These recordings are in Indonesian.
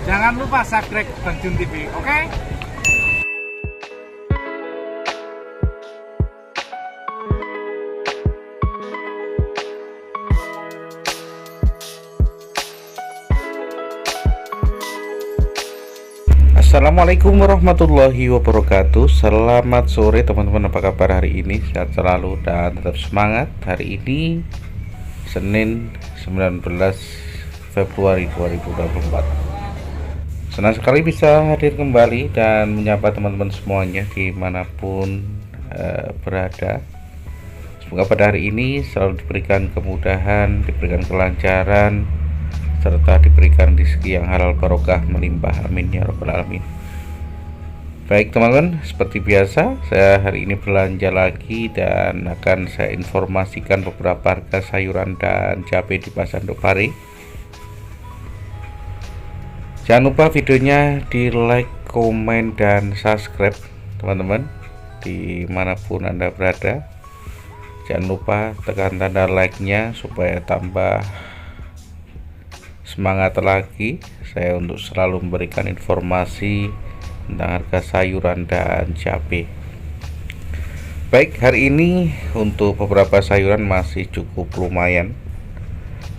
Jangan lupa subscribe Bang Jun TV, oke? Assalamualaikum warahmatullahi wabarakatuh. Selamat sore teman-teman, apa kabar hari ini? Sehat selalu dan tetap semangat. Hari ini Senin 19 Februari 2024. Senang sekali bisa hadir kembali dan menyapa teman-teman semuanya dimanapun berada. Semoga pada hari ini selalu diberikan kemudahan, diberikan kelancaran, serta diberikan rezeki yang halal barokah melimpah, amin ya rabbal alamin. Baik teman-teman, seperti biasa saya hari ini belanja lagi dan akan saya informasikan beberapa harga sayuran dan cabai di Pasar Induk Pare. Jangan lupa videonya di like, komen, dan subscribe teman-teman dimanapun Anda berada. Jangan lupa tekan tanda like-nya supaya tambah semangat lagi saya untuk selalu memberikan informasi tentang harga sayuran dan cabai. Baik, hari ini untuk beberapa sayuran masih cukup lumayan.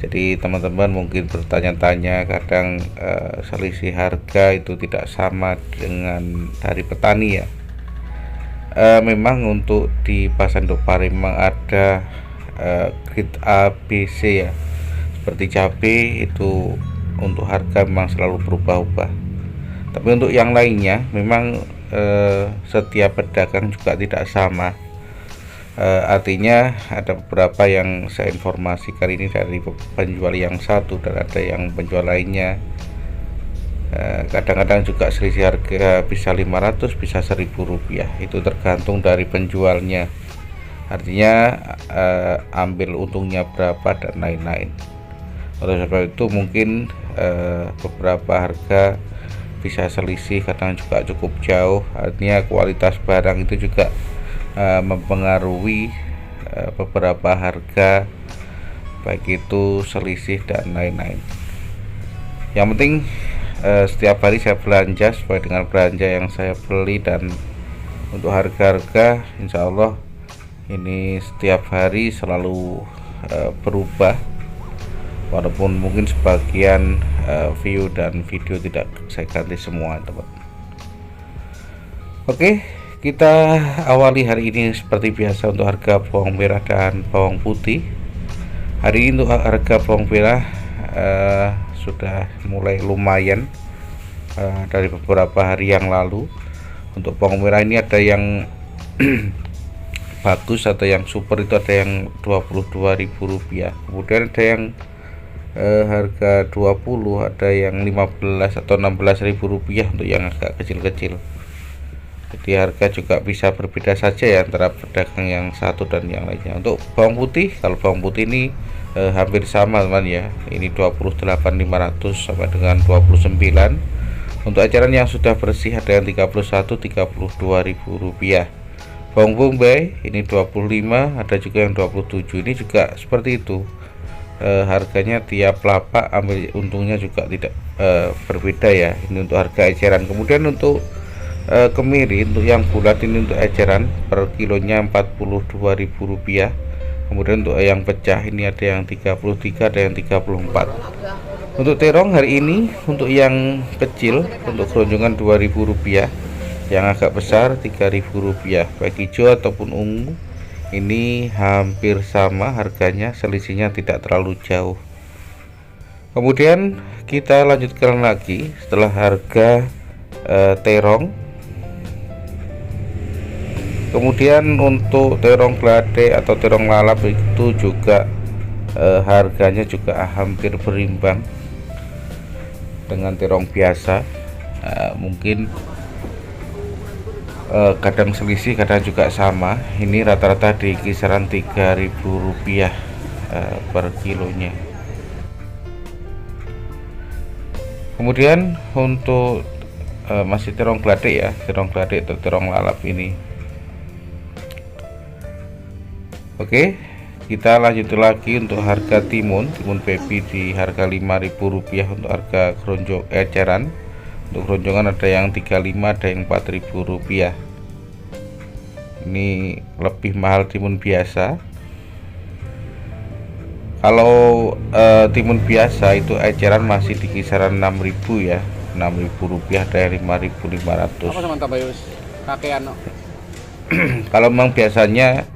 Jadi teman-teman mungkin bertanya-tanya, kadang selisih harga itu tidak sama dengan dari petani ya. Memang untuk di Pasar Induk Pare memang ada grade A, B, C ya. Seperti cabai itu untuk harga memang selalu berubah-ubah. Tapi untuk yang lainnya memang setiap pedagang juga tidak sama. Artinya ada beberapa yang saya informasikan ini dari penjual yang satu dan ada yang penjual lainnya. Kadang-kadang juga selisih harga bisa 500, bisa 1000 rupiah. Itu tergantung dari penjualnya. Artinya ambil untungnya berapa dan lain-lain. Oleh sebab itu mungkin beberapa harga bisa selisih, kadang juga cukup jauh. Artinya kualitas barang itu juga mempengaruhi beberapa harga, baik itu selisih dan lain-lain. Yang penting setiap hari saya belanja sesuai dengan belanja yang saya beli, dan untuk harga-harga insya Allah ini setiap hari selalu berubah, walaupun mungkin sebagian view dan video tidak saya ganti semua teman. Oke, kita awali hari ini seperti biasa untuk harga bawang merah dan bawang putih. Hari ini untuk harga bawang merah sudah mulai lumayan dari beberapa hari yang lalu. Untuk bawang merah ini ada yang bagus, ada yang super, itu ada yang Rp22.000. Kemudian ada yang harga 20, ada yang 15 atau Rp16.000 untuk yang agak kecil-kecil. Jadi harga juga bisa berbeda saja ya antara pedagang yang satu dan yang lainnya. Untuk bawang putih, kalau bawang putih ini hampir sama teman ya. Ini 28.500 sampai dengan 29. Untuk eceran yang sudah bersih ada yang 31, Rp32.000. Bawang bombay ini 25, ada juga yang 27. Ini juga seperti itu. Harganya tiap lapak ambil untungnya juga tidak berbeda ya. Ini untuk harga eceran. Kemudian untuk kemiri untuk yang bulat ini untuk eceran per kilonya Rp42.000. Kemudian untuk yang pecah ini ada yang 33, ada yang 34. Untuk terong hari ini untuk yang kecil untuk keronjongan Rp2.000, yang agak besar Rp3.000. baik hijau ataupun ungu ini hampir sama harganya, selisihnya tidak terlalu jauh. Kemudian kita lanjutkan lagi setelah harga terong. Kemudian untuk terong glade atau terong lalap itu juga harganya juga hampir berimbang dengan terong biasa. Mungkin kadang selisih, kadang juga sama. Ini rata-rata di kisaran Rp3.000 per kilonya. Kemudian untuk masih terong glade ya, terong glade atau terong lalap ini. Oke, kita lanjut lagi untuk harga timun baby di harga Rp5.000 untuk harga keronjong eceran. Untuk keronjongan ada yang 35, ada yang Rp4.000. Ini lebih mahal timun biasa. Kalau timun biasa itu eceran masih di kisaran 6.000 ya, Rp6.000 dari 5.500. Apa sama tabayus? Kakean no. Kalau memang biasanya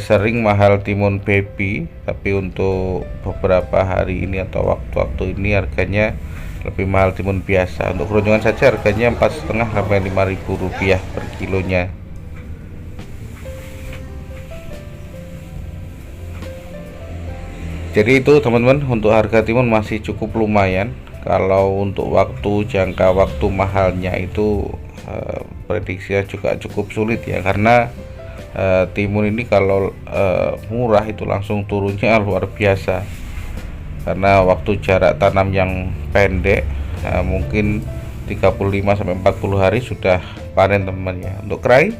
sering mahal timun baby, tapi untuk beberapa hari ini atau waktu-waktu ini harganya lebih mahal timun biasa. Untuk keronjongan saja harganya 4,5 sampai Rp5.000 per kilonya. Jadi itu teman-teman, untuk harga timun masih cukup lumayan. Kalau untuk jangka waktu mahalnya itu prediksinya juga cukup sulit ya, karena timun ini kalau murah itu langsung turunnya luar biasa, karena waktu jarak tanam yang pendek, mungkin 35 sampai 40 hari sudah panen teman ya. Untuk kerai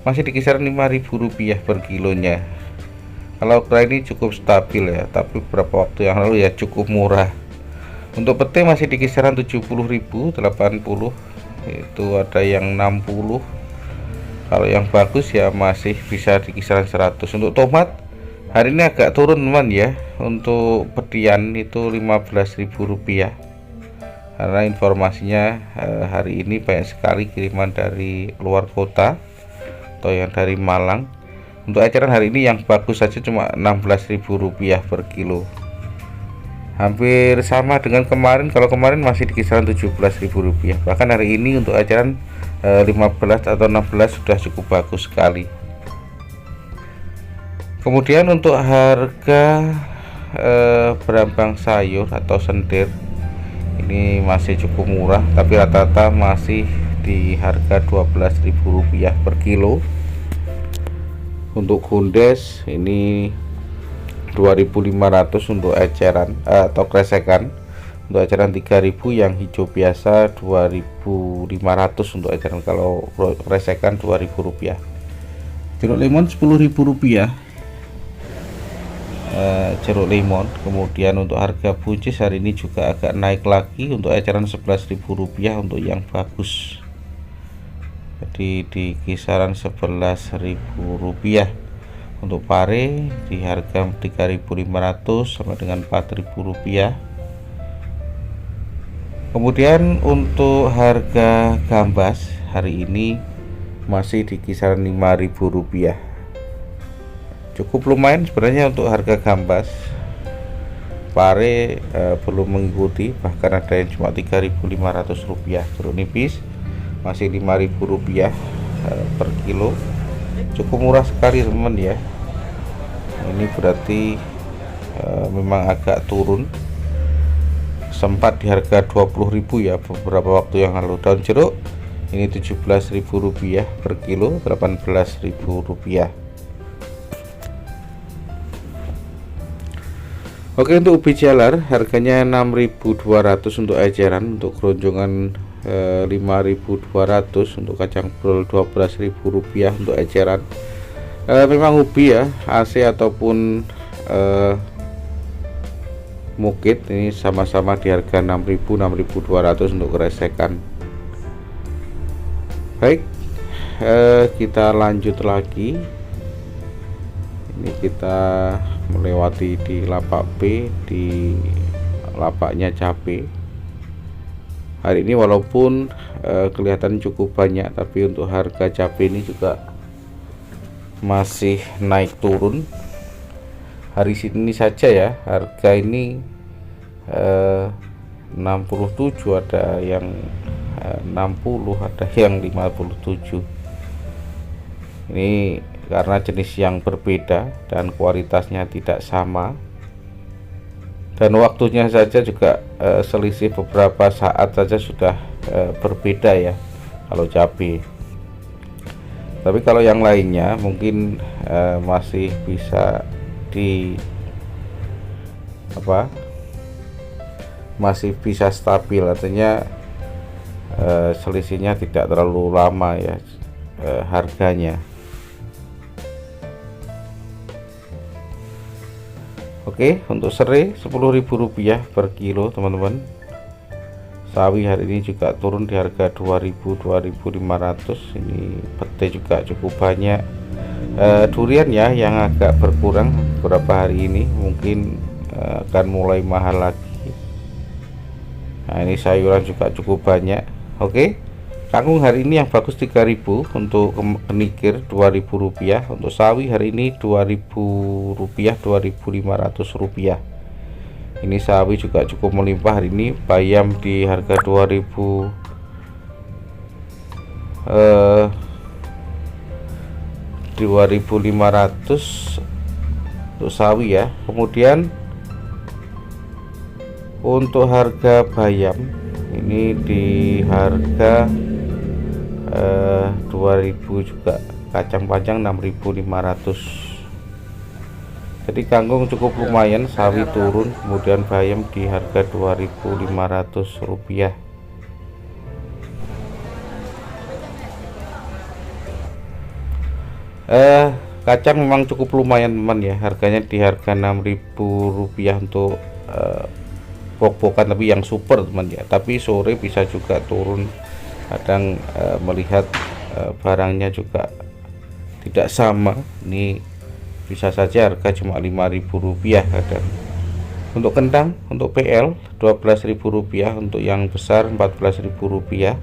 masih di kisaran Rp5.000 per kilonya. Kalau kerai ini cukup stabil ya, tapi beberapa waktu yang lalu ya cukup murah. Untuk pete masih di kisaran 70.000, 80, itu ada yang 60. Kalau yang bagus ya masih bisa di kisaran 100. Untuk tomat hari ini agak turun teman ya. Untuk petian itu Rp15.000, karena informasinya hari ini banyak sekali kiriman dari luar kota atau yang dari Malang. Untuk eceran hari ini yang bagus saja cuma Rp16.000 per kilo, hampir sama dengan kemarin. Kalau kemarin masih di kisaran Rp17.000, bahkan hari ini untuk eceran 15 atau 16 sudah cukup bagus sekali. Kemudian untuk harga berambang sayur atau sendir ini masih cukup murah, tapi rata-rata masih di harga Rp12.000 per kilo. Untuk kundes ini 2.500 untuk eceran atau kresekan. Untuk eceran 3.000, yang hijau biasa 2.500 untuk eceran, kalau kresekan Rp2.000. Jeruk lemon Rp10.000 jeruk lemon. Kemudian untuk harga buncis hari ini juga agak naik lagi, untuk eceran Rp11.000 untuk yang bagus, jadi di kisaran Rp11.000. Untuk pare di harga 3.500 sama dengan Rp4.000. Kemudian untuk harga gambas hari ini masih di kisaran Rp5.000. Cukup lumayan sebenarnya untuk harga gambas. Pare belum mengikuti, bahkan ada yang cuma Rp3.500. Jeruk nipis masih Rp5.000 per kilo. Cukup murah sekali teman ya. Ini berarti memang agak turun, sempat di harga Rp20.000 ya beberapa waktu yang lalu. Daun jeruk ini Rp17.000 per kilo, Rp18.000. Oke, untuk ubi jalar harganya Rp6.200 untuk eceran. Untuk keronjongan Rp5.200. Untuk kacang brol Rp12.000 untuk eceran. Memang ubi ya, AC ataupun mukit ini sama-sama di harga Rp6.200 untuk keresekan. Baik, kita lanjut lagi. Ini kita melewati di lapak B, di lapaknya cabai. Hari ini walaupun kelihatan cukup banyak, tapi untuk harga cabai ini juga masih naik turun. Hari ini saja ya, harga ini 67, ada yang 60, ada yang 57. Ini karena jenis yang berbeda dan kualitasnya tidak sama, dan waktunya saja juga selisih beberapa saat saja sudah berbeda ya kalau cabai. Tapi kalau yang lainnya mungkin masih bisa masih bisa stabil, artinya selisihnya tidak terlalu lama ya harganya. Oke, untuk serai Rp10.000 per kilo teman-teman. Sawi hari ini juga turun di harga 2.500. Ini pete juga cukup banyak. Durian ya yang agak berkurang beberapa hari ini, mungkin akan mulai mahal lagi. Nah, ini sayuran juga cukup banyak. Oke, kangkung hari ini yang bagus 3.000, untuk kenikir Rp2.000, untuk sawi hari ini Rp2.000, Rp2.500. Ini sawi juga cukup melimpah hari ini. Bayam di harga 2.500 untuk sawi ya. Kemudian untuk harga bayam ini di harga 2.000 juga. Kacang panjang 6.500. Jadi kangkung cukup lumayan, sawi turun, kemudian bayam di harga Rp2.500. Kacang memang cukup lumayan teman ya, harganya di harga Rp6.000 untuk pok-pokan, tapi yang super teman ya. Tapi sore bisa juga turun, kadang melihat barangnya juga tidak sama. Ini bisa saja harga cuma Rp5.000 kadang. Untuk kentang, untuk PL Rp12.000, untuk yang besar Rp14.000,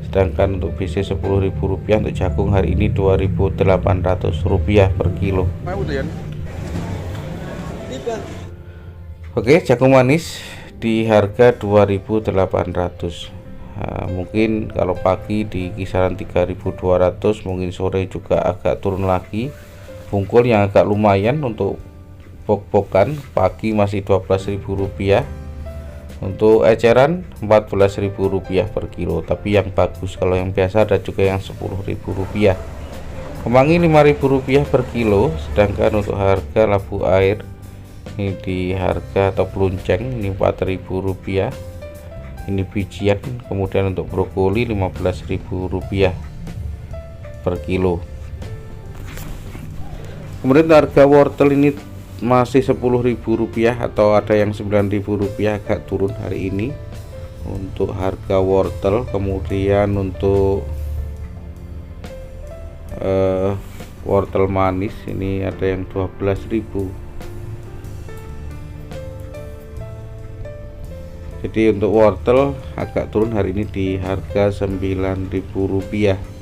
sedangkan untuk BC Rp10.000. Untuk jagung hari ini Rp2.800 per kilo. Oke, jagung manis di harga 2.800. Nah, mungkin kalau pagi di kisaran 3.200, mungkin sore juga agak turun lagi. Bungkul yang agak lumayan untuk pok-pokan pagi masih Rp12.000. Untuk eceran Rp14.000 per kilo, tapi yang bagus. Kalau yang biasa ada juga yang Rp10.000. Kemangi Rp5.000 per kilo, sedangkan untuk harga labu air ini di harga atau pelunceng ini Rp4.000. Ini bijian. Kemudian untuk brokoli Rp15.000 per kilo. Kemudian harga wortel ini masih Rp10.000 atau ada yang Rp9.000, agak turun hari ini untuk harga wortel. Kemudian untuk wortel manis ini ada yang Rp12.000. Jadi untuk wortel agak turun hari ini di harga Rp9.000.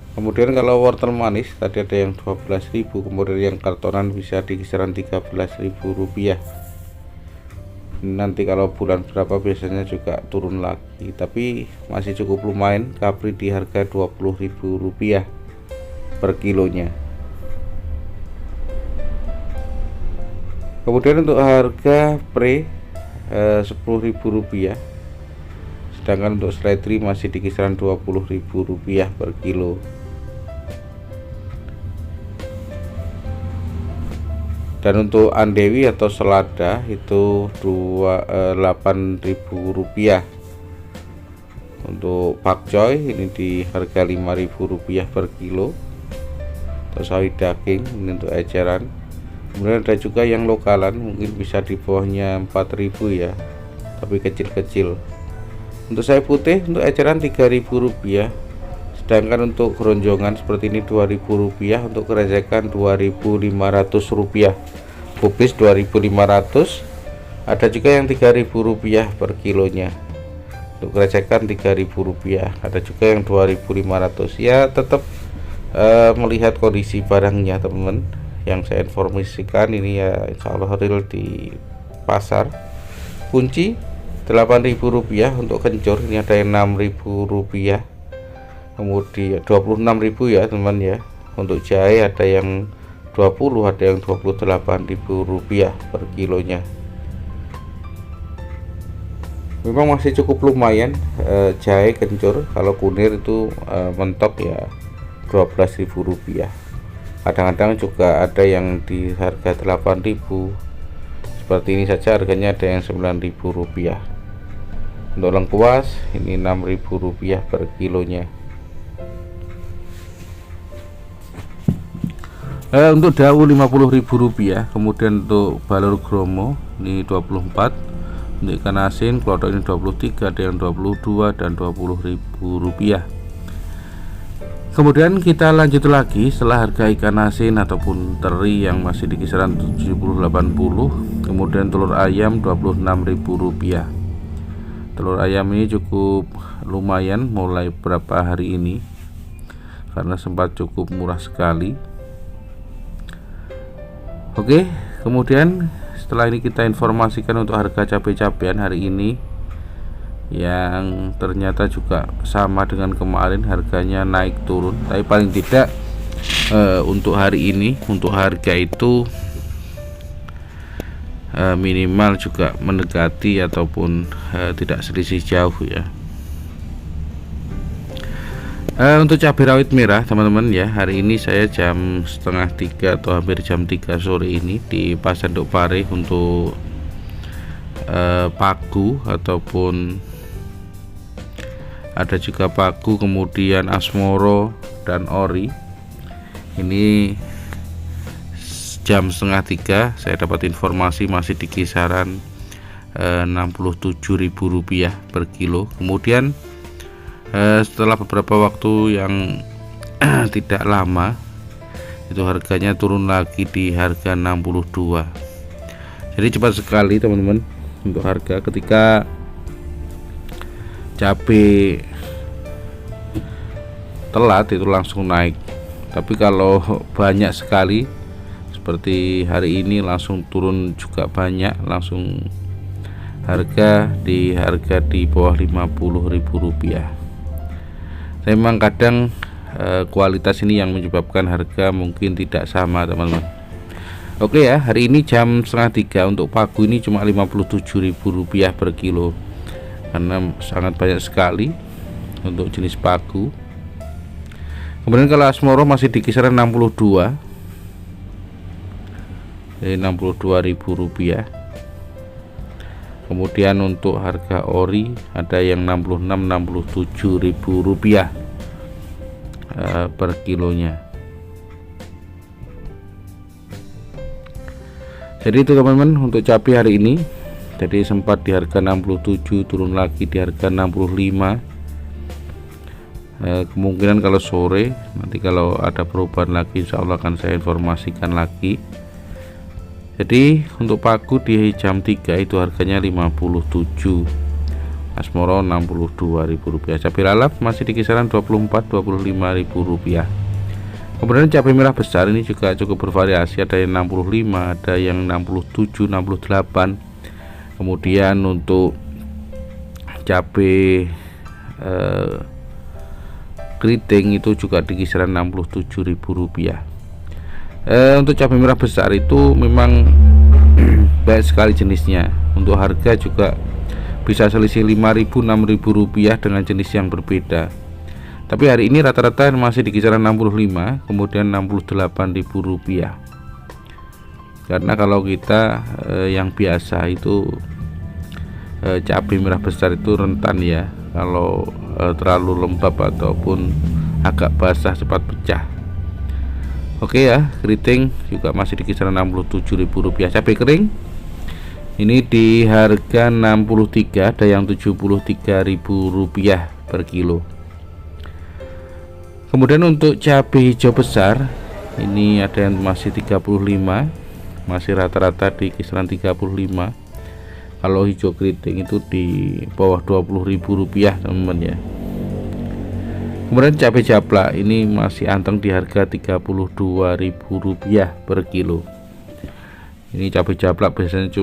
Kemudian kalau wortel manis tadi ada yang Rp12.000, kemudian yang kartonan bisa di kisaran Rp13.000. Nanti kalau bulan berapa biasanya juga turun lagi, tapi masih cukup lumayan. Kapri di harga Rp20.000 per kilonya. Kemudian untuk harga pre Rp10.000, sedangkan untuk seledri masih di kisaran Rp20.000 per kilo. Dan untuk andewi atau selada itu Rp8.000. Untuk pakcoy ini di harga Rp5.000 per kilo. Untuk sawi daging ini untuk eceran. Kemudian ada juga yang lokalan, mungkin bisa di bawahnya Rp4.000 ya, tapi kecil-kecil. Untuk sawi putih untuk eceran Rp3.000, sedangkan untuk keronjongan seperti ini Rp2.000. Untuk kerejekan Rp2.500, kubis Rp2.500. Ada juga yang Rp3.000 per kilonya. Untuk kerejekan Rp3.000, ada juga yang Rp2.500. Ya tetap melihat kondisi barangnya teman-teman. Yang saya informasikan ini ya insya Allah real di pasar. Kunci Rp8.000. Untuk kencur ini ada yang Rp6.000, kemudian Rp26.000 ya teman ya. Untuk jahe ada yang 20, ada yang Rp28.000 per kilonya. Memang masih cukup lumayan jahe kencur. Kalau kunir itu mentok ya Rp12.000. Kadang-kadang juga ada yang di harga Rp8.000. Seperti ini saja harganya ada yang Rp9.000. Untuk lengkuas ini Rp6.000 per kilonya. Untuk daun Rp50.000, kemudian untuk balur gromo ini 24, untuk ikan asin klotok ini 23, ada yang 22 dan Rp20.000. Kemudian kita lanjut lagi setelah harga ikan asin ataupun teri yang masih di kisaran 70-80. Kemudian telur ayam Rp26.000. Telur ayam ini cukup lumayan mulai beberapa hari ini karena sempat cukup murah sekali. Oke, kemudian setelah ini kita informasikan untuk harga cabai-cabean hari ini yang ternyata juga sama dengan kemarin, harganya naik turun, tapi paling tidak untuk hari ini untuk harga itu minimal juga mendekati ataupun tidak selisih jauh ya. Untuk cabai rawit merah teman-teman ya, hari ini saya jam setengah 3 atau hampir jam 3 sore ini di Pasar Nduk Pare untuk paku ataupun ada juga paku, kemudian asmoro dan ori. Ini jam setengah 3 saya dapat informasi masih di kisaran Rp67.000 per kilo. Kemudian setelah beberapa waktu yang tidak lama itu harganya turun lagi di harga 62. Jadi cepat sekali teman-teman untuk harga, ketika cabai telat itu langsung naik, tapi kalau banyak sekali seperti hari ini langsung turun juga banyak, langsung harga di bawah Rp50.000. Memang kadang kualitas ini yang menyebabkan harga mungkin tidak sama teman-teman. Oke ya, hari ini jam setengah 3 untuk paku ini cuma Rp57.000 per kilo karena sangat banyak sekali untuk jenis paku. Kemudian kalau asmoro masih di kisaran 62, jadi Rp62.000. Kemudian untuk harga ori ada yang Rp66-67.000 per kilonya. Jadi itu teman-teman untuk cabai hari ini. Jadi sempat di harga 67, turun lagi di harga 65. Kemungkinan kalau sore nanti kalau ada perubahan lagi insya Allah akan saya informasikan lagi. Jadi untuk paku di jam 3 itu harganya 57, asmoro Rp62.000, cabai lalap masih di kisaran Rp24-25.000. Kemudian cabai merah besar ini juga cukup bervariasi, ada yang 65, ada yang 67, 68. Kemudian untuk cabai keriting itu juga di kisaran Rp67.000. Untuk cabai merah besar itu memang banyak sekali jenisnya. Untuk harga juga bisa selisih Rp5.000-6.000 dengan jenis yang berbeda. Tapi hari ini rata-rata masih di kisaran 65, kemudian Rp68.000. Karena kalau kita yang biasa itu cabai merah besar itu rentan ya, kalau terlalu lembab ataupun agak basah cepat pecah. Oke ya, keriting juga masih di kisaran Rp67.000. Cabai kering ini di harga 63, ada yang Rp73.000 per kilo. Kemudian untuk cabai hijau besar ini ada yang masih 35, masih rata-rata di kisaran 35. Kalau hijau keriting itu di bawah Rp20.000 teman-teman ya. Kemudian cabai jablak ini masih anteng di harga Rp32.000 per kilo. Ini cabai jablak biasanya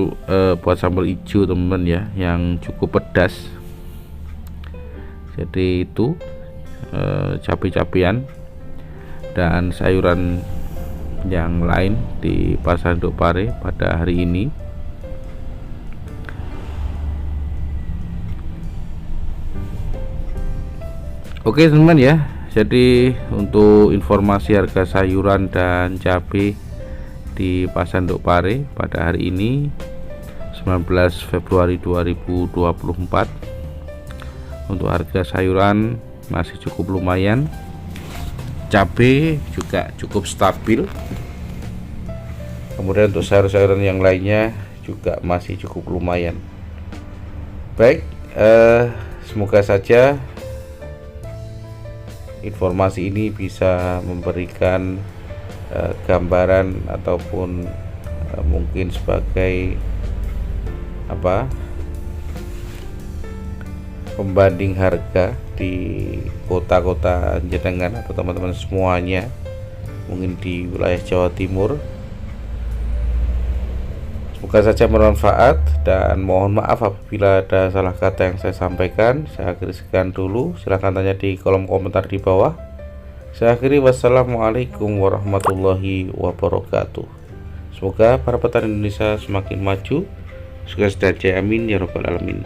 buat sambal hijau teman-teman ya, yang cukup pedas. Jadi itu cabai-cabian dan sayuran yang lain di Pasar Nduk Pare pada hari ini. Oke teman-teman ya, jadi untuk informasi harga sayuran dan cabai di Pasar Nduk Pare pada hari ini 19 Februari 2024, untuk harga sayuran masih cukup lumayan, cabai juga cukup stabil Kemudian untuk sayur-sayuran yang lainnya juga masih cukup lumayan. Baik, semoga saja informasi ini bisa memberikan gambaran ataupun mungkin sebagai pembanding harga di kota-kota jenengan atau teman-teman semuanya, mungkin di wilayah Jawa Timur. Semoga saja bermanfaat, dan mohon maaf apabila ada salah kata yang saya sampaikan. Saya akhiri sekian dulu, silahkan tanya di kolom komentar di bawah. Saya akhiri, wassalamualaikum warahmatullahi wabarakatuh. Semoga para petani Indonesia semakin maju. Sukses dan jaya, amin ya robbal alamin.